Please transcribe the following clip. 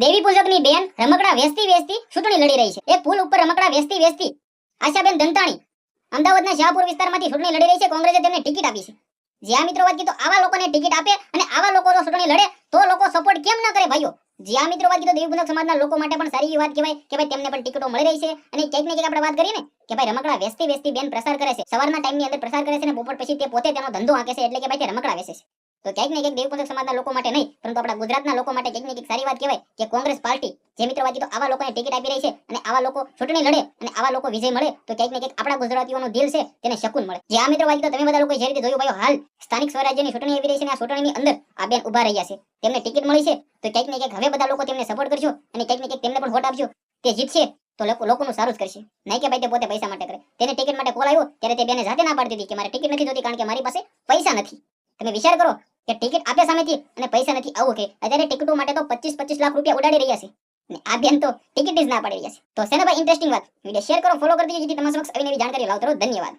દેવી પૂજકની બેન રમકડા વેચતી વેચતી ચૂંટણી લડી રહી છે. એક પુલ ઉપર રમકડા વેચતી વેચતી આશાબેન દંતાણી અમદાવાદના શાહપુર વિસ્તારમાંથી ચૂંટણી લડી રહી છે. કોંગ્રેસે તેમને ટિકિટ આપી છે. જ્યાં મિત્રો વાત કીધું આવા લોકોને ટિકિટ આપે અને આવા લોકો જો ચૂંટણી લડે તો લોકો સપોર્ટ કેમ ન કરે ભાઈઓ. જ્યાં મિત્રો વાત કીધું દેવી પૂજક સમાજના લોકો માટે પણ સારી વાત કહેવાય કે ભાઈ તેમને પણ ટિકિટો મળી રહી છે. અને ક્યાંક ને ક્યાંક આપણે વાત કરીએ ને કે ભાઈ રમકડા વેચતી વેચતી બેન પ્રસાર કરે છે, સવારના ટાઈમની અંદર પ્રસાર કરે છે અને બપોર પછી તે પોતે તેનો ધંધો આંકે છે, એટલે કે ભાઈ તે રમકડા વેચે છે. તો ક્યાંક ને ક્યાંક દેવી પૂજક સમાજના લોકો માટે નહીં પરંતુ આપણા ગુજરાતના લોકો માટે ક્યાંક ને ક્યાંક સારી વાત કહેવાય કે કોંગ્રેસ પાર્ટી જે મિત્રો વાત કીધું આવા લોકોને ટિકિટ આપી રહી છે અને આવા લોકો ચૂંટણી લડે અને આવા લોકો વિજય મળે તો ક્યાંક ને ક્યાંક આપણા ગુજરાતીઓનું દિલ છે તેને શકૂન મળે. જે આ મિત્રો વાત કીધું તમે બધા લોકો જે રીતે જોયું ભાઈઓ, હાલ સ્થાનિક સ્વરાજ્યની ચૂંટણી આવી રહી છે અને આ ચૂંટણીની અંદર આ બેન ઉભા રહ્યા છે, તેમને ટિકિટ મળી છે. તો ક્યાંક ને ક્યાંક હવે બધા લોકો તેમને સપોર્ટ કરજો અને ક્યાંક ને ક્યાંક તેમને પણ વોટ આપજો. તે જીતશે તો લોકોનું સારું જ કરશે, નહીં કે ભાઈ તે પોતે પૈસા માટે કરે. તેને ટિકિટ માટે કોલ આવ્યો ત્યારે તે બેને જાતે ના પાડતી હતી કે મારે ટિકિટ નથી જોતી કારણ કે મારી પાસે પૈસા નથી. તમે વિચાર કરો કે ટિકિટ આપે સામેથી અને પૈસા નથી, આવું કે અત્યારે ટિકિટો માટે તો 25-25 લાખ રૂપિયા ઉડાડી રહ્યા છે અને આ બેન તો ટિકિટ જ ના પાડી રહ્યા છે. તો છે ને ભાઈ ઇન્ટરેસ્ટિંગ વાત. વિડિયો શેર કરો, ફોલો કરી દેજો જેથી તમારા સમક્ષ આવી નવી જાણકારી લાવતો રહો. ધન્યવાદ.